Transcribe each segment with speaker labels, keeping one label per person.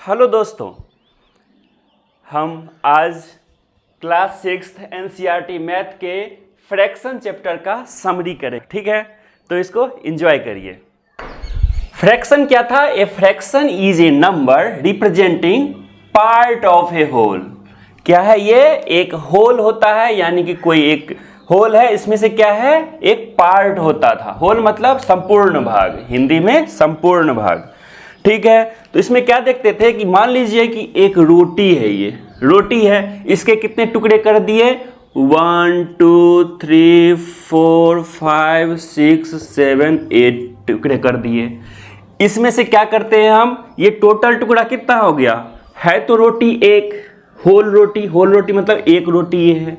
Speaker 1: Hello दोस्तों, हम आज क्लास 6 एनसीईआरटी मैथ के फ्रैक्शन चैप्टर का समरी करें। ठीक है, तो इसको एंजॉय करिए। फ्रैक्शन क्या था? A fraction is a number representing part of a whole. क्या है ये? एक होल होता है, यानी कि कोई एक होल है, इसमें से क्या है, एक पार्ट होता था। होल मतलब संपूर्ण भाग, हिंदी में संपूर्ण भाग। ठीक है, तो इसमें क्या देखते थे कि मान लीजिए कि एक रोटी है, ये रोटी है, इसके कितने टुकड़े कर दिए? 1 2 3 4 5 6 7 8 टुकड़े कर दिए। इसमें से क्या करते हैं हम, ये टोटल टुकड़ा कितना हो गया है? तो रोटी एक, होल रोटी मतलब एक रोटी ये है।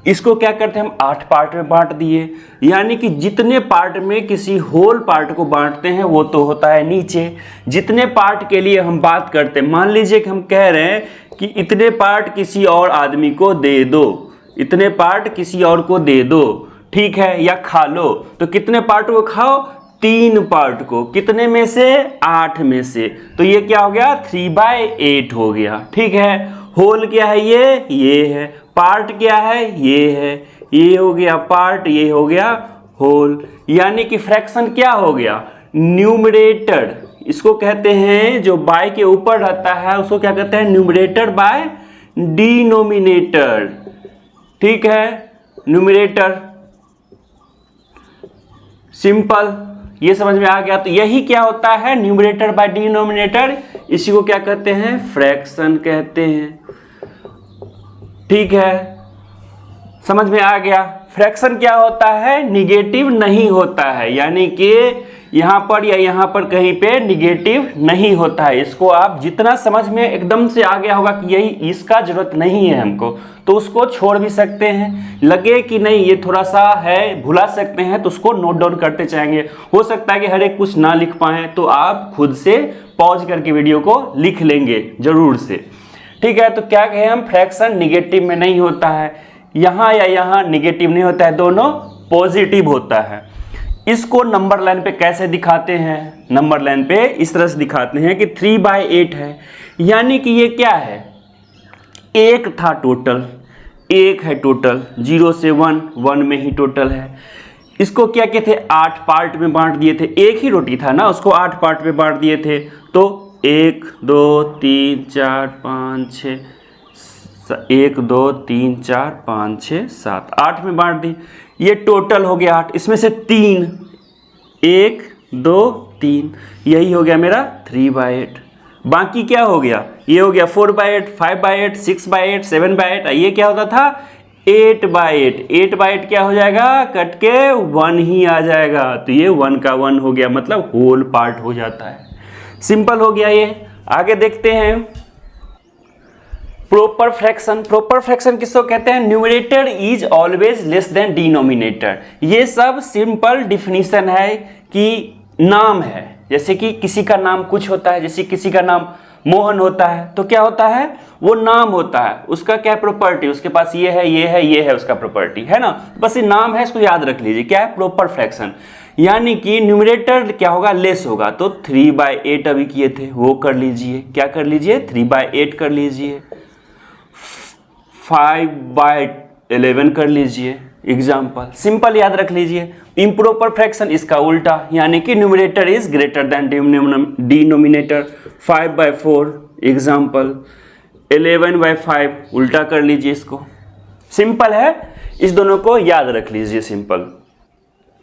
Speaker 1: इसको क्या करते हैं हम, 8 पार्ट में बांट दिए। यानी कि जितने पार्ट में किसी होल पार्ट को बांटते हैं वो तो होता है नीचे। जितने पार्ट के लिए हम बात करते हैं, मान लीजिए कि हम कह रहे हैं कि इतने पार्ट किसी और आदमी को दे दो, इतने पार्ट किसी और को दे दो, ठीक है, या खा लो। तो कितने पार्ट को खाओ? 3 पार्ट को। कितने में से? 8 में से। तो ये क्या हो गया? 3/8 हो गया। ठीक है, होल क्या है? ये है। पार्ट क्या है? ये है। ये हो गया पार्ट, ये हो गया होल। यानी कि फ्रैक्शन क्या हो गया? न्यूमरेटर, इसको कहते हैं जो बाय के ऊपर रहता है उसको क्या कहते हैं? Numerator by denominator. ठीक है, न्यूमरेटर। सिंपल, ये समझ में आ गया। तो यही क्या होता है? Numerator by denominator. इसी को क्या कहते हैं? फ्रैक्शन कहते हैं। ठीक है, समझ में आ गया। फ्रैक्शन क्या होता है? निगेटिव नहीं होता है, यानी कि यहां पर या यहां पर कहीं पे निगेटिव नहीं होता है। इसको आप जितना समझ में एकदम से आ गया होगा कि यही, इसका जरूरत नहीं है हमको, तो उसको छोड़ भी सकते हैं। लगे कि नहीं ये थोड़ा सा है, भुला सकते हैं, तो उसको नोट डाउन करते जाएंगे। हो सकता है कि हर एक कुछ ना लिख पाए, तो आप खुद से पॉज करके वीडियो को लिख लेंगे जरूर से। ठीक है, तो क्या कहें हम, फ्रैक्शन निगेटिव में नहीं होता है, यहां या यहां निगेटिव नहीं होता है, दोनों पॉजिटिव होता है। इसको नंबर लाइन पे कैसे दिखाते हैं? नंबर लाइन पे इस तरह से दिखाते हैं कि 3/8 है, यानी कि ये क्या है? एक था टोटल, एक है टोटल, 0 से 1 में ही टोटल है। इसको क्या कहते थे? 8 पार्ट में बांट दिए थे। एक ही रोटी था ना, उसको 8 पार्ट में बांट दिए थे। तो 1 2 3 4 5 6 1 2 3 4 5 6 7 8 में बांट दी। ये टोटल हो गया 8। इसमें से 3, 1 2 3, यही हो गया मेरा 3/8। बाकी क्या हो गया? ये हो गया 4/8 5/8 6/8 7/8। ये क्या होता था? 8/8। 8/8 क्या हो जाएगा? कट के 1 ही आ जाएगा। तो ये 1 का 1 हो गया, मतलब होल पार्ट हो जाता है। सिंपल हो गया ये। आगे देखते हैं प्रॉपर फ्रैक्शन। प्रॉपर फ्रैक्शन किसको कहते हैं? Numerator is always less than denominator. ये सब सिंपल डिफिनीशन है कि नाम है, जैसे कि किसी का नाम कुछ होता है, जैसे किसी का नाम मोहन होता है, तो क्या होता है? वो नाम होता है, उसका क्या प्रॉपर्टी, उसके पास ये है ये है ये है, उसका प्रॉपर्टी है ना। बस ये नाम है, इसको याद रख लीजिए। क्या है? Proper fraction. यानी कि न्यूमरेटर क्या होगा? लेस होगा। तो 3/8 अभी किए थे, वो कर लीजिए। क्या कर लीजिए? 3/8 कर लीजिए। 5/11 कर लीजिए। एग्जाम्पल सिंपल याद रख लीजिए। इम्प्रॉपर फ्रैक्शन इसका उल्टा, यानी कि numerator is greater than denominator. 5/4 example, 11/5 उल्टा कर लीजिए इसको। सिंपल है, इस दोनों को याद रख लीजिए, सिंपल।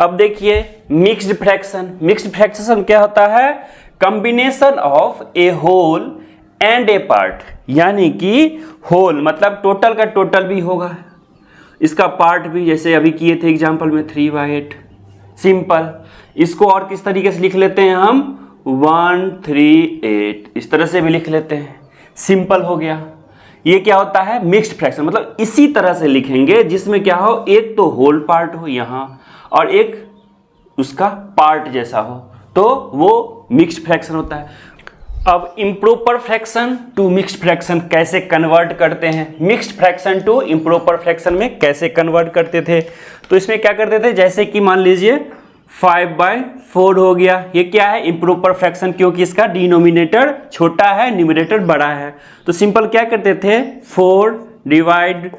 Speaker 1: अब देखिए मिक्स्ड फ्रैक्शन। मिक्स्ड फ्रैक्शन क्या होता है? Combination of a whole and a part. यानी कि होल मतलब टोटल का टोटल भी होगा, इसका पार्ट भी, जैसे अभी किए थे एग्जाम्पल में 3/8। सिंपल। इसको और किस तरीके से लिख लेते हैं हम? 1 3 8, इस तरह से भी लिख लेते हैं। सिंपल हो गया। ये क्या होता है? Mixed fraction. मतलब इसी तरह से लिखेंगे जिसमें क्या हो, एक तो होल पार्ट हो यहां और एक उसका पार्ट जैसा हो, तो वो मिक्स्ड फ्रैक्शन होता है। अब improper fraction to mixed fraction कैसे कन्वर्ट करते हैं? Mixed fraction to improper fraction में कैसे कन्वर्ट करते थे? तो इसमें क्या करते थे, जैसे कि मान लीजिए 5/4 हो गया। ये क्या है? इम्प्रॉपर फ्रैक्शन, क्योंकि इसका डिनोमिनेटर छोटा है, न्यूमरेटर बड़ा है। तो सिंपल क्या करते थे, 4 डिवाइड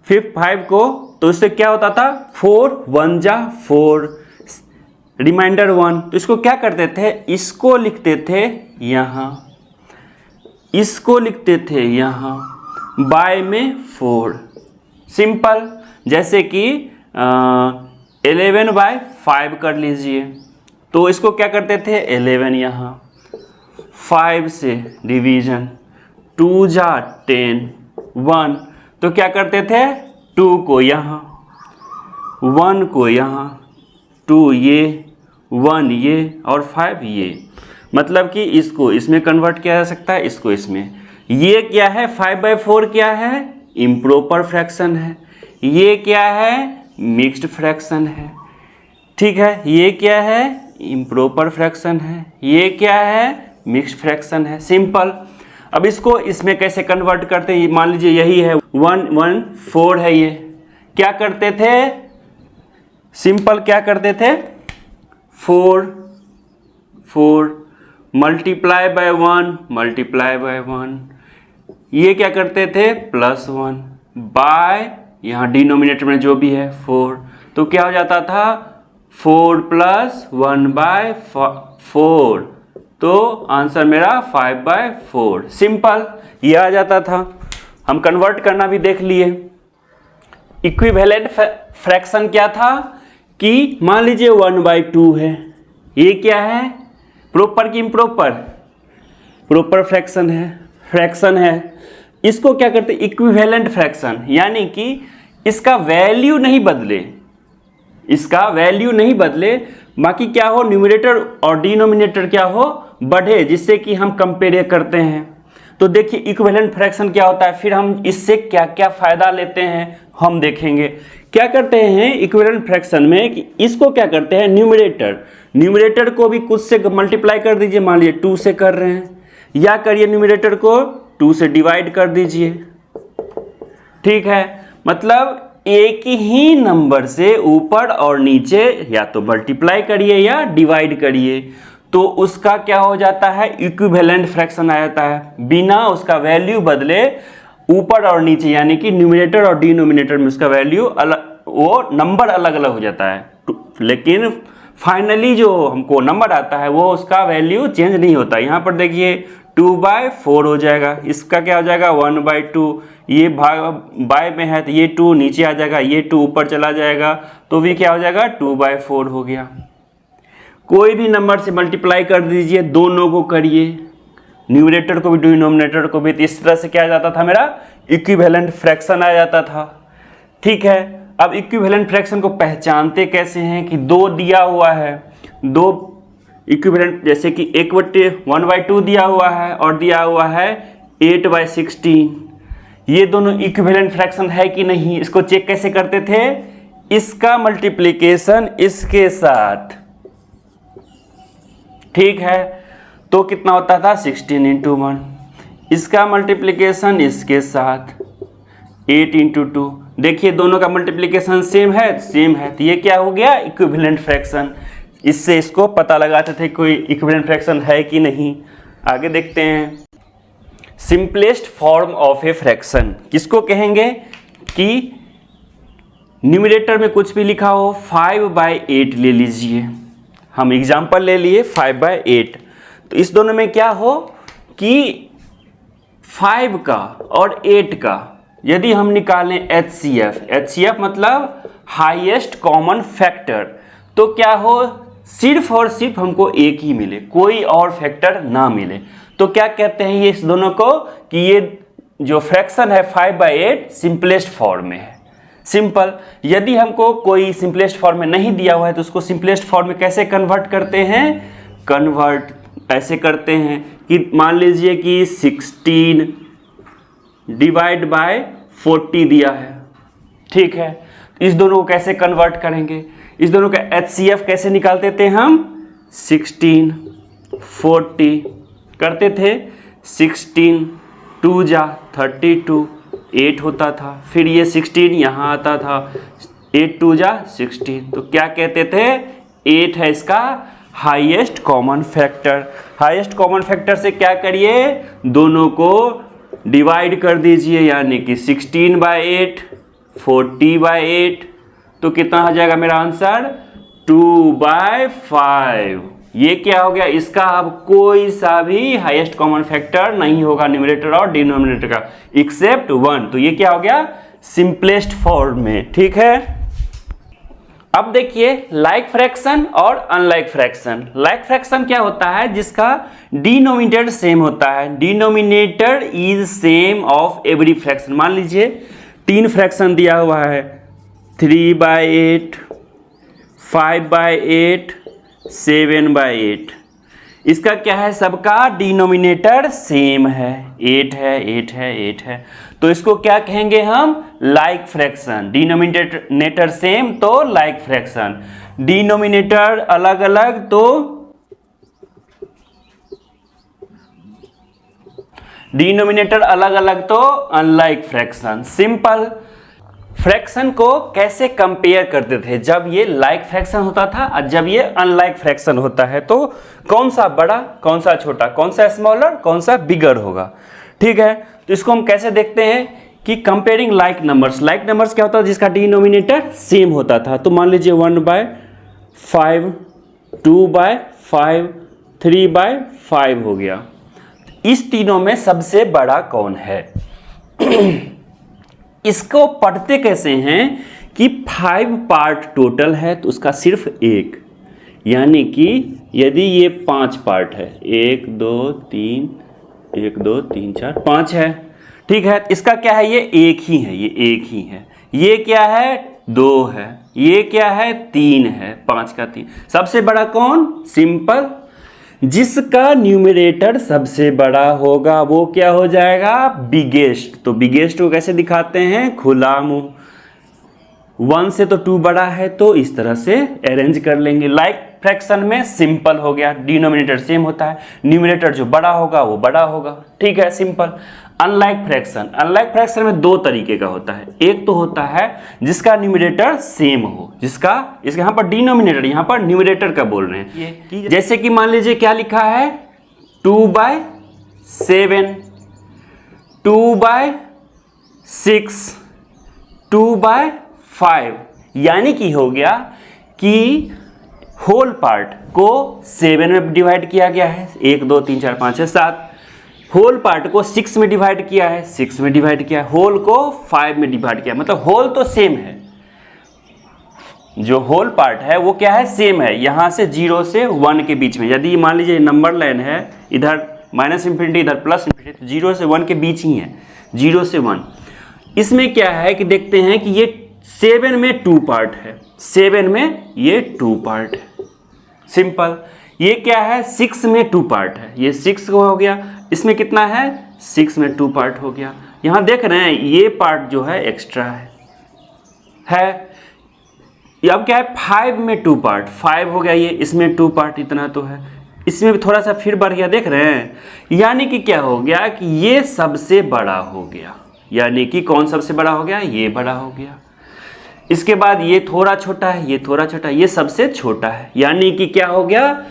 Speaker 1: 5 को, तो इससे क्या होता था, 4 1 जा 4, रिमाइंडर 1। तो इसको क्या करते थे, इसको लिखते थे यहाँ, इसको लिखते थे यहाँ, बाय में 4। सिंपल, जैसे कि 11/5 कर लीजिए, तो इसको क्या करते थे, 11 यहाँ, 5 से डिवीजन, 2 जा 10, 1, तो क्या करते थे, 2 को यहाँ, 1 को यहाँ, 2 ये, 1 ये और 5 ये, मतलब कि इसको इसमें कन्वर्ट किया जा सकता है, इसको इसमें। ये क्या है, 5/4 क्या है, इम्प्रॉपर फ्रैक्शन है। ये क्या है, मिक्स्ड फ्रैक्शन है। ठीक है, ये क्या है, इम्प्रॉपर फ्रैक्शन है। ये क्या है, मिक्स्ड फ्रैक्शन है। सिंपल। अब इसको इसमें कैसे कन्वर्ट करते हैं, मान लीजिए यही है 1 1 4 है, ये क्या करते थे, सिंपल क्या करते थे, 4 मल्टीप्लाई बाय 1 मल्टीप्लाई बाय 1, ये क्या करते थे, +1 बाय, यहाँ डिनोमिनेटर में जो भी है 4, तो क्या हो जाता था, 4 + 1/4, तो आंसर मेरा 5/4। सिंपल, ये आ जाता था। हम कन्वर्ट करना भी देख लिए। इक्विवेलेंट फ्रैक्शन क्या था कि मान लीजिए 1/2 है, ये क्या है, प्रॉपर की इम्प्रॉपर, प्रॉपर फ्रैक्शन है। इसको क्या करते, इक्विवेलेंट फ्रैक्शन, यानी कि इसका वैल्यू नहीं बदले, इसका वैल्यू नहीं बदले, बाकी क्या हो, न्यूमरेटर और डिनोमिनेटर क्या हो, बढ़े, जिससे कि हम कंपेयर करते हैं। तो देखिए इक्विवेलेंट फ्रैक्शन क्या होता है, फिर हम इससे क्या क्या फायदा लेते हैं हम देखेंगे। क्या करते हैं इक्विवेलेंट फ्रैक्शन में कि इसको क्या करते हैं, न्यूमरेटर को भी कुछ से मल्टीप्लाई कर दीजिए, मान लीजिए 2 से कर रहे हैं, या करिए न्यूमरेटर को 2 से डिवाइड कर दीजिए। ठीक है, मतलब एक ही नंबर से ऊपर और नीचे या तो मल्टीप्लाई करिए या डिवाइड करिए, तो उसका क्या हो जाता है, इक्विवेलेंट फ्रैक्शन आ जाता है, बिना उसका वैल्यू बदले, ऊपर और नीचे, यानी कि न्यूमरेटर और डिनोमिनेटर में उसका वैल्यू अलग, वो नंबर अलग अलग हो जाता है, लेकिन फाइनली जो हमको नंबर आता है वो उसका वैल्यू चेंज नहीं होता। यहाँ पर देखिए 2/4 हो जाएगा, इसका क्या हो जाएगा, 1/2, ये भाग बाय में है तो ये 2 नीचे आ जाएगा, ये 2 ऊपर चला जाएगा, तो भी क्या हो जाएगा, 2/4 हो गया। कोई भी नंबर से मल्टीप्लाई कर दीजिए, दोनों को करिए, न्यूमरेटर को भी डिनोमिनेटर को भी, तो इस तरह से क्या आ जाता था, मेरा इक्विवेलेंट फ्रैक्शन आ जाता था। ठीक है, अब इक्विवेलेंट फ्रैक्शन को पहचानते कैसे हैं कि 2 दिया हुआ है, 2 इक्विवेलेंट, जैसे कि 1/2 दिया हुआ है और दिया हुआ है 8/16, ये दोनों इक्विवेलेंट फ्रैक्शन है कि नहीं, इसको चेक कैसे करते थे, इसका मल्टीप्लिकेशन इसके साथ, ठीक है, तो कितना होता था, 16 × 1, इसका मल्टीप्लिकेशन इसके साथ 8 × 2, देखिए दोनों का मल्टीप्लिकेशन सेम है, तो ये क्या हो गया, इक्विवेलेंट फ्रैक्शन। इससे इसको पता लगाते थे कोई इक्विवेलेंट फ्रैक्शन है कि नहीं। आगे देखते हैं, simplest form of a fraction किसको कहेंगे कि न्यूमरेटर में कुछ भी लिखा हो, 5/8 ले लीजिए, हम एग्जाम्पल ले लिए 5/8, तो इस दोनों में क्या हो कि 5 का और 8 का यदि हम निकालें HCF मतलब हाईएस्ट कॉमन फैक्टर, तो क्या हो, सिर्फ और सिर्फ हमको एक ही मिले, कोई और फैक्टर ना मिले, तो क्या कहते हैं ये इस दोनों को कि ये जो फ्रैक्शन है 5/8 सिंपलेस्ट फॉर्म में है। सिंपल, यदि हमको कोई सिंपलेस्ट फॉर्म में नहीं दिया हुआ है तो उसको सिंपलेस्ट फॉर्म में कैसे कन्वर्ट करते हैं, कन्वर्ट ऐसे करते हैं कि मान लीजिए कि 16 डिवाइड बाय 40 दिया है, ठीक है, इस दोनों को कैसे कन्वर्ट करेंगे, इस दोनों का HCF कैसे निकालते थे हम, 16 40 करते थे, 16 2 जा 32 8 होता था, फिर ये 16 यहाँ आता था, 8 2 जा 16, तो क्या कहते थे, 8 है इसका highest common factor. Highest common factor से क्या करिए, दोनों को डिवाइड कर दीजिए, यानी कि 16/8 40/8, तो कितना हो जाएगा मेरा आंसर 2/5। ये क्या हो गया, इसका अब कोई सा भी हाईएस्ट कॉमन फैक्टर नहीं होगा न्यूमरेटर और डिनोमिनेटर का एक्सेप्ट 1। तो ये क्या हो गया, सिंपलेस्ट फॉर्म में। ठीक है, अब देखिए लाइक फ्रैक्शन और अनलाइक फ्रैक्शन। लाइक फ्रैक्शन क्या होता है, जिसका डिनोमिनेटर सेम होता है। Denominator is same of every fraction. मान लीजिए 3 फ्रैक्शन दिया हुआ है, 3/8 5/8 7/8। इसका क्या है, सबका डिनोमिनेटर सेम है, 8 है 8 है 8 है। तो इसको क्या कहेंगे हम, लाइक फ्रैक्शन। डिनोमिनेटर सेम तो लाइक फ्रैक्शन, डिनोमिनेटर अलग अलग तो डिनोमिनेटर अलग अलग तो अनलाइक फ्रैक्शन। सिंपल। फ्रैक्शन को कैसे कंपेयर करते थे, जब ये लाइक फ्रैक्शन होता था और जब ये अनलाइक फ्रैक्शन होता है, तो कौन सा बड़ा कौन सा छोटा, कौन सा स्मॉलर कौन सा बिगर होगा। ठीक है, तो इसको हम कैसे देखते हैं कि comparing like numbers. Like numbers क्या होता है, जिसका डिनोमिनेटर सेम होता था। तो मान लीजिए 1/5 2/5 3/5 हो गया। इस तीनों में सबसे बड़ा कौन है इसको पढ़ते कैसे हैं कि 5 पार्ट टोटल है तो उसका सिर्फ एक, यानी कि यदि ये 5 पार्ट है, 1 2 3 1 2 3 4 5 है। ठीक है, इसका क्या है, ये एक ही है, ये एक ही है। ये क्या है, 2 है। ये क्या है, 3 है। 5 का 3। सबसे बड़ा कौन, सिंपल, जिसका न्यूमरेटर सबसे बड़ा होगा वो क्या हो जाएगा, बिगेस्ट। तो बिगेस्ट को कैसे दिखाते हैं, खुला मुंह। 1 से तो 2 बड़ा है, तो इस तरह से अरेंज कर लेंगे। लाइक फ्रैक्शन में सिंपल हो गया, डिनोमिनेटर सेम होता है, न्यूमरेटर जो बड़ा होगा वो बड़ा होगा। ठीक है, simple. Unlike fraction. Unlike fraction में 2 तरीके का होता है। एक तो होता है जिसका न्यूमरेटर सेम हो, जिसका इसके यहाँ पर डिनोमिनेटर, यहाँ पर न्यूमरेटर का बोल रहे हैं। जैसे कि मान लीजिए क्या लिखा है, 2/7 2/6 2/5, यानी कि हो गया कि होल पार्ट को 7 में डिवाइड किया गया है, 1 2 3 4 5 6 7। होल पार्ट को 6 में डिवाइड किया है, 6 में डिवाइड किया है। होल को 5 में डिवाइड किया, मतलब होल तो सेम है। जो होल पार्ट है वो क्या है, सेम है। यहां से 0 से 1 के बीच में, यदि मान लीजिए नंबर लाइन है, इधर -∞ इधर +∞, तो 0 से 1 के बीच ही है, 0 से 1। इसमें क्या है कि देखते हैं कि ये 7 में 2 पार्ट है, 7 में ये 2 पार्ट है। सिंपल। ये क्या है, 6 में 2 पार्ट है, ये 6 हो गया। इसमें कितना है, 6 में 2 पार्ट हो गया। यहां देख रहे हैं ये पार्ट जो है एक्स्ट्रा है। अब क्या है, 5 में 2 पार्ट, 5 हो गया ये, इसमें 2 पार्ट, इतना तो है। इसमें भी थोड़ा सा फिर बढ़ गया, देख रहे हैं। यानी कि क्या हो गया कि ये सबसे बड़ा हो गया, यानी कि कौन सबसे बड़ा हो गया, ये बड़ा हो गया। इसके बाद ये थोड़ा छोटा है, ये थोड़ा छोटा है, ये सबसे छोटा है। यानी कि क्या हो गया,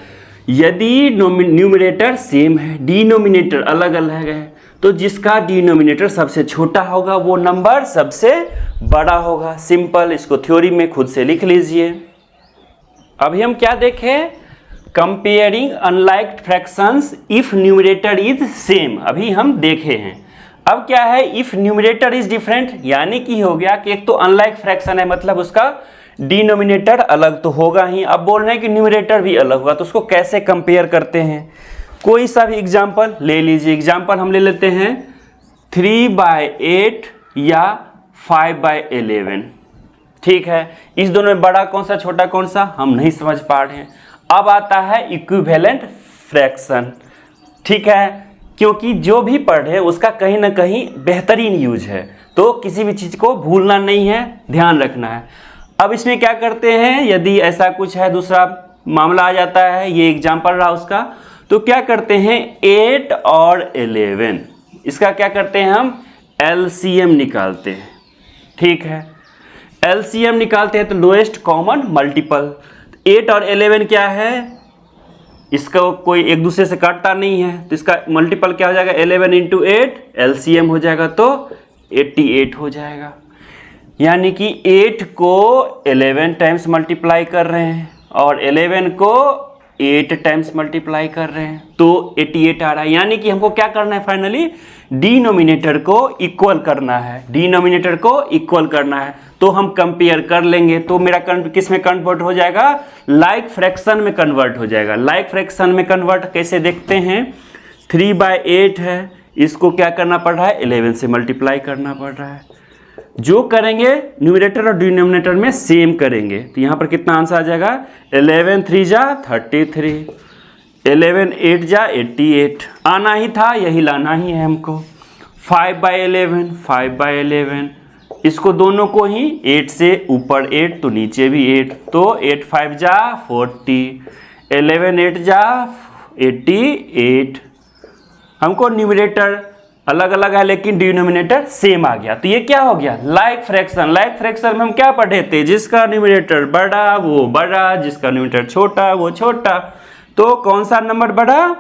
Speaker 1: यदि न्यूमरेटर सेम है, डिनोमिनेटर अलग अलग है, तो जिसका डिनोमिनेटर सबसे छोटा होगा वो नंबर सबसे बड़ा होगा। सिंपल। इसको थ्योरी में खुद से लिख लीजिए। अभी हम क्या देखें, comparing unlike fractions if numerator is same, अभी हम देखे हैं। अब क्या है, इफ न्यूमरेटर इज डिफरेंट, यानी कि हो गया कि एक तो अनलाइक फ्रैक्शन है, मतलब उसका डिनोमिनेटर अलग तो होगा ही। अब बोल रहे हैं कि न्यूमरेटर भी अलग होगा, तो उसको कैसे कंपेयर करते हैं। कोई सा भी एग्जाम्पल ले लीजिए। एग्जाम्पल हम ले लेते हैं 3/8 या 5/11। ठीक है, इस दोनों में बड़ा कौन सा छोटा कौन सा हम नहीं समझ पा रहे हैं। अब आता है इक्विवेलेंट फ्रैक्शन। ठीक है, क्योंकि जो भी पढ़े उसका कहीं ना कहीं बेहतरीन यूज है, तो किसी भी चीज़ को भूलना नहीं है, ध्यान रखना है। अब इसमें क्या करते हैं, यदि ऐसा कुछ है, दूसरा मामला आ जाता है, ये एग्जाम्पल रहा उसका, तो क्या करते हैं 8 और 11, इसका क्या करते हैं हम एलसीएम निकालते हैं। ठीक है, एलसीएम निकालते हैं तो लोएस्ट कॉमन मल्टीपल। 8 और 11 क्या है, इसका कोई एक दूसरे से काटता नहीं है, तो इसका मल्टीपल क्या हो जाएगा, 11 इंटू 8 LCM हो जाएगा तो 88 हो जाएगा। यानी कि 8 को 11 टाइम्स मल्टीप्लाई कर रहे हैं और 11 को 8 टाइम्स मल्टीप्लाई कर रहे हैं तो 88 आ रहा है। यानी कि हमको क्या करना है, फाइनली डिनोमिनेटर को इक्वल करना है, डिनोमिनेटर को इक्वल करना है। तो हम कंपेयर कर लेंगे, तो मेरा किस में कन्वर्ट हो जाएगा, लाइक फ्रैक्शन में कन्वर्ट हो जाएगा। लाइक फ्रैक्शन में कन्वर्ट कैसे देखते हैं, 3/8 है, इसको क्या करना पड़ रहा है, 11 से मल्टीप्लाई करना पड़ रहा है। जो करेंगे न्यूमरेटर और डिनोमिनेटर में सेम करेंगे, तो यहाँ पर कितना आंसर आ जाएगा, 11 3 जा 33, 11 8 जा 88। आना ही था, यही लाना ही है हमको। 5/11, 5/11, इसको दोनों को ही 8 से ऊपर 8 तो नीचे भी 8, तो 8 5 जा 40, 11 8 जा 88। हमको न्यूमरेटर अलग अलग है लेकिन डिनोमिनेटर सेम आ गया, तो ये क्या हो गया, लाइक फ्रैक्शन। लाइक फ्रैक्शन में हम क्या पढ़े थे, जिसका न्यूमरेटर बड़ा वो बड़ा, जिसका न्यूमरेटर छोटा वो छोटा। तो कौन सा नंबर बड़ा,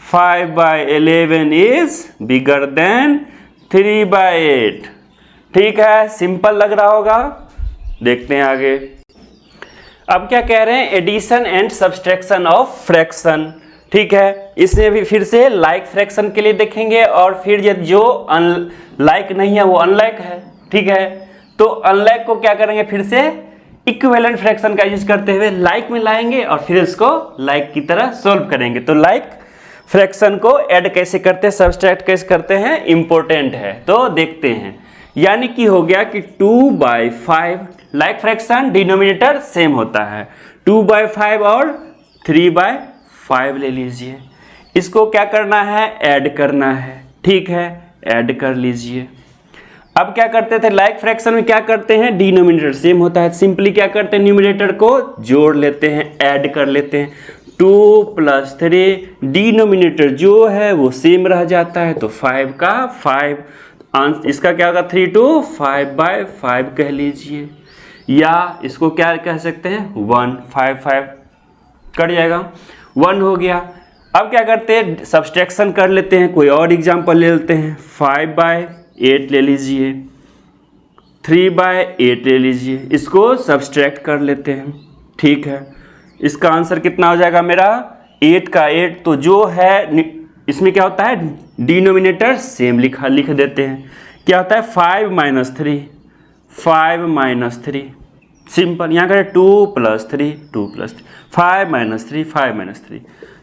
Speaker 1: 5/11 इज बिगर देन 3/8। ठीक है, सिंपल लग रहा होगा। देखते हैं आगे। अब क्या कह रहे हैं, addition and subtraction of fraction. ठीक है, इसमें भी फिर से लाइक फ्रैक्शन के लिए देखेंगे और फिर जो लाइक नहीं है वो अनलाइक है। ठीक है, तो अनलाइक को क्या करेंगे, फिर से इक्विवेलेंट फ्रैक्शन का यूज करते हुए लाइक में लाएंगे और फिर इसको लाइक की तरह सोल्व करेंगे। तो लाइक फ्रैक्शन को ऐड कैसे करते हैं, सब्सट्रैक्ट कैसे करते हैं, इंपॉर्टेंट है, तो देखते हैं। यानी कि हो गया कि 2/5, लाइक फ्रैक्शन डिनोमिनेटर सेम होता है, 2/5 और 3/5 ले लीजिए। इसको क्या करना है, ऐड करना है। ठीक है, ऐड कर लीजिए। अब क्या करते थे, लाइक फ्रैक्शन में क्या करते हैं, डिनोमिनेटर सेम होता है, सिंपली क्या करते हैं, न्यूमरेटर को जोड़ लेते हैं, ऐड कर लेते हैं। 2 + 3, डिनोमिनेटर जो है वो सेम रह जाता है, तो 5 का 5, इसका क्या होगा, 3 to 5/5 कह लीजिए, या इसको क्या कह सकते हैं, 1, 5 5 कट जाएगा, 1 हो गया। अब क्या करते हैं, सब्सट्रैक्शन कर लेते हैं, कोई और एग्जांपल ले लेते हैं। 5/8 ले लीजिए, 3/8 ले लीजिए, इसको सब्सट्रैक्ट कर लेते हैं। ठीक है, इसका आंसर कितना हो जाएगा मेरा, 8 का 8, तो जो है इसमें क्या होता है, डिनोमिनेटर सेम लिख देते हैं। क्या होता है, 5 - 3, 5 - 3, सिंपल। यहाँ करें 2 + 3, 2 + 3, 5 - 3, 5 - 3,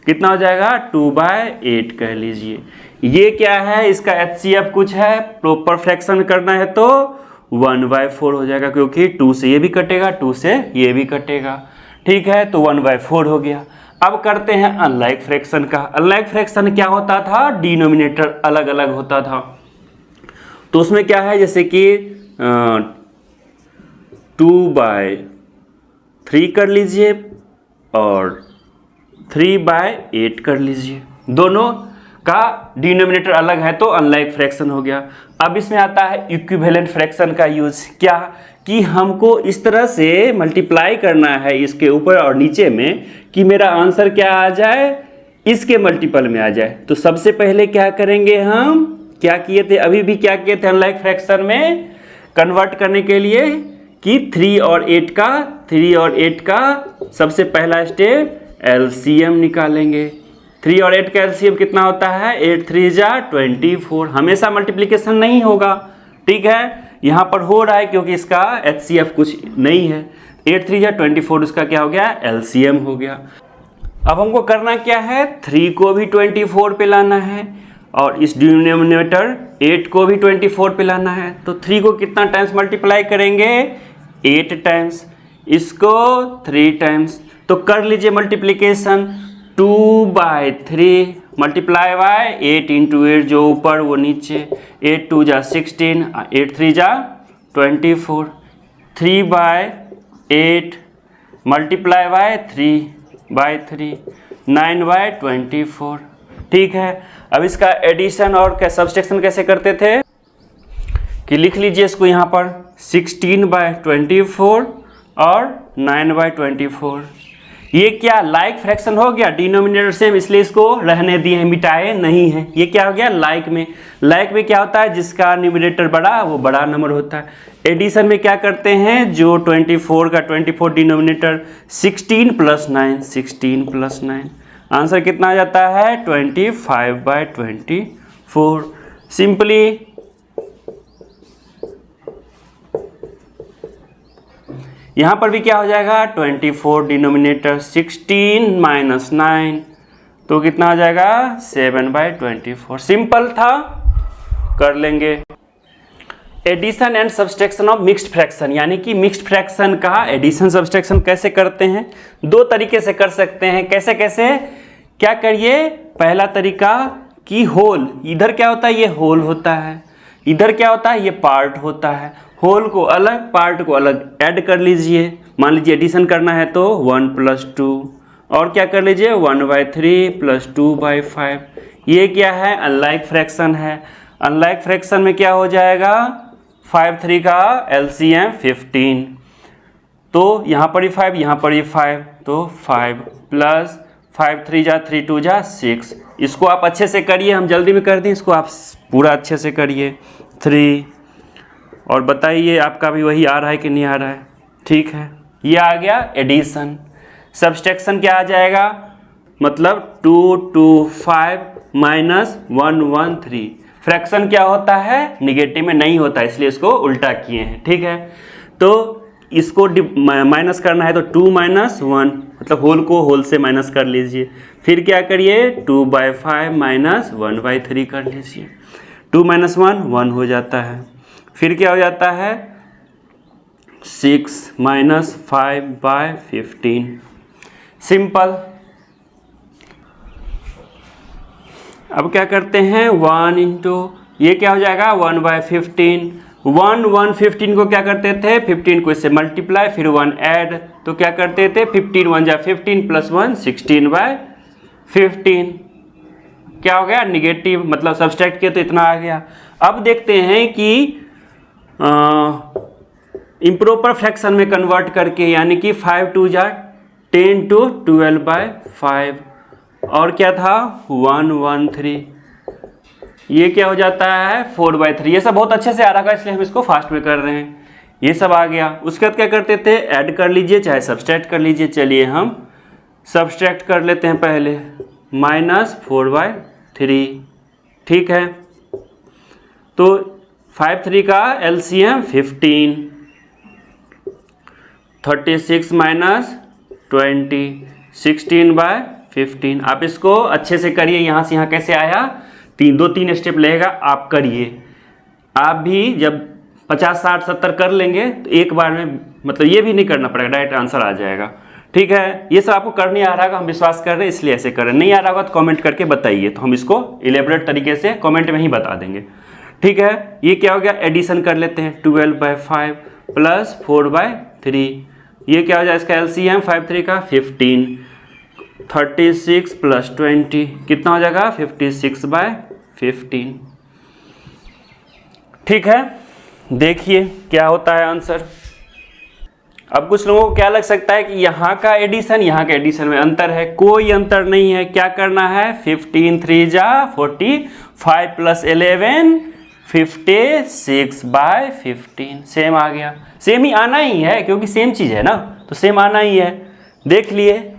Speaker 1: कितना हो जाएगा, 2/8 कह लीजिए। ये क्या है, इसका HCF कुछ है, प्रॉपर फ्रैक्शन करना है तो 1/4 हो जाएगा, क्योंकि 2 से ये भी कटेगा, 2 से ये भी कटेगा। ठीक है, तो 1/4 हो गया। अब करते हैं अनलाइक फ्रैक्शन का। अनलाइक फ्रैक्शन क्या होता था, डिनोमिनेटर अलग अलग होता था, तो उसमें क्या है, जैसे कि 2/3 कर लीजिए और 3/8 कर लीजिए, दोनों का डिनोमिनेटर अलग है तो अनलाइक फ्रैक्शन हो गया। अब इसमें आता है इक्विवेलेंट फ्रैक्शन का यूज, क्या कि हमको इस तरह से मल्टीप्लाई करना है इसके ऊपर और नीचे में कि मेरा आंसर क्या आ जाए, इसके मल्टीपल में आ जाए। तो सबसे पहले क्या करेंगे, हम क्या किए थे, अभी भी क्या किए थे, अनलाइक फ्रैक्शन में कन्वर्ट करने के लिए कि 3 और 8 का सबसे पहला स्टेप LCM निकालेंगे। 3 और 8 का LCM कितना होता है, 8 3 जा 24, हमेशा मल्टीप्लिकेशन नहीं होगा। ठीक है, यहाँ पर हो रहा है क्योंकि इसका HCF कुछ नहीं है। 8 3 जा 24, उसका क्या हो गया, LCM हो गया। अब हमको करना क्या है, 3 को भी 24 पे लाना है और इस डिनोमिनेटर 8 को भी 24 पे लाना है। तो 3 को कितना टाइम्स मल्टीप्लाई करेंगे, 8 टाइम्स, इसको 3 टाइम्स, तो कर लीजिए मल्टीप्लिकेशन। 2/3 मल्टीप्लाई बाय 8 × 8, जो ऊपर वो नीचे, 8 2 जा 16, 8 3 जा 24, 3/8 मल्टीप्लाई बाय 3/3, 9/24। ठीक है, अब इसका एडिशन और सब्सट्रैक्शन कैसे करते थे, कि लिख लीजिए इसको यहाँ पर, 16/24 और 9/24। ये क्या लाइक फ्रैक्शन हो गया, डिनोमिनेटर सेम, इसलिए इसको रहने दिए हैं, मिटाए नहीं है। ये क्या हो गया लाइक में। लाइक में क्या होता है, जिसका न्यूमिनेटर बड़ा वो बड़ा नंबर होता है। एडिशन में क्या करते हैं, जो 24 का 24 डिनोमिनेटर 16 + 9, 16 + 9, आंसर कितना आ जाता है 25/24। सिंपली यहाँ पर भी क्या हो जाएगा 24 डिनोमिनेटर 16 - 9, तो कितना आ जाएगा 7/24। सिंपल था, कर लेंगे। Addition and subtraction of mixed fraction, यानी कि मिक्स्ड फ्रैक्शन का एडिशन सब्सट्रैक्शन कैसे करते हैं, दो तरीके से कर सकते हैं। कैसे कैसे, क्या करिए, पहला तरीका कि होल, इधर क्या होता है ये होल होता है, इधर क्या होता है ये पार्ट होता है, होल को अलग पार्ट को अलग ऐड कर लीजिए। मान लीजिए एडिशन करना है तो 1 + 2, और क्या कर लीजिए 1/3 + 2/5। ये क्या है अनलाइक फ्रैक्शन है। अनलाइक फ्रैक्शन में क्या हो जाएगा 5 3 का LCM 15, तो यहाँ पर ही 5 यहाँ पर ही 5, तो 5 + 5 3 जा 3 2 जा 6। इसको आप अच्छे से करिए, हम जल्दी में कर दें, इसको आप पूरा अच्छे से करिए 3, और बताइए आपका भी वही आ रहा है कि नहीं आ रहा है। ठीक है, ये आ गया एडिशन। सब्सट्रैक्शन क्या आ जाएगा, मतलब 2 2 5 - 1 1 3। फ्रैक्शन क्या होता है निगेटिव में नहीं होता, इसलिए इसको उल्टा किए हैं। ठीक है, तो इसको माइनस करना है तो 2 - 1, मतलब होल को होल से माइनस कर लीजिए। फिर क्या करिए 2/5 - 1/3 कर लीजिए। 2 - 1 1 हो जाता है। फिर क्या हो जाता है 6 - 5/15। सिंपल। अब क्या करते हैं 1 × ये क्या हो जाएगा 1/15। 1 1 15 को क्या करते थे 15 को इससे मल्टीप्लाई, फिर 1 ऐड, तो क्या करते थे 15 1 जा 15 + 1 16/15। क्या हो गया निगेटिव, मतलब सब्सट्रैक्ट किया तो इतना आ गया। अब देखते हैं कि इम्प्रॉपर फ्रैक्शन में कन्वर्ट करके, यानी कि 5 2 जा 10 × 12/5, और क्या था 1 1 3, ये क्या हो जाता है 4/3। ये सब बहुत अच्छे से आ रहा है, इसलिए हम इसको फास्ट में कर रहे हैं। ये सब आ गया। उसके बाद क्या करते थे ऐड कर लीजिए चाहे सब्सट्रैक्ट कर लीजिए। चलिए हम सब्सट्रैक्ट कर लेते हैं पहले, -4/3। ठीक है, तो 5 3 का LCM 15, 36 - 20, 16/15। आप इसको अच्छे से करिए। यहाँ से यहाँ कैसे आया, 2-3 स्टेप लगेगा, आप करिए। आप भी जब 50 60 70 कर लेंगे तो एक बार में, मतलब ये भी नहीं करना पड़ेगा, डायरेक्ट आंसर आ जाएगा। ठीक है, ये सब आपको करने आ रहा होगा, हम विश्वास कर रहे हैं इसलिए ऐसे कर रहे हैं। नहीं आ रहा होगा तो कमेंट करके बताइए, तो हम इसको इलेबोरेट तरीके से कमेंट में ही बता देंगे। ठीक है, ये क्या हो गया एडिशन कर लेते हैं 12/5 + 4/3। ये क्या हो जाए इसका LCM 5 3 का 15, 36 + 20 कितना हो जाएगा 56/15। ठीक है, देखिए क्या होता है आंसर। अब कुछ लोगों को क्या लग सकता है कि यहाँ का एडिशन यहाँ के एडिशन में अंतर है, कोई अंतर नहीं है। क्या करना है 15 3 जा 40, 5 + 11 56/15। सेम आ गया, सेम ही आना ही है क्योंकि सेम चीज़ है ना, तो सेम आना ही है। देख लिए।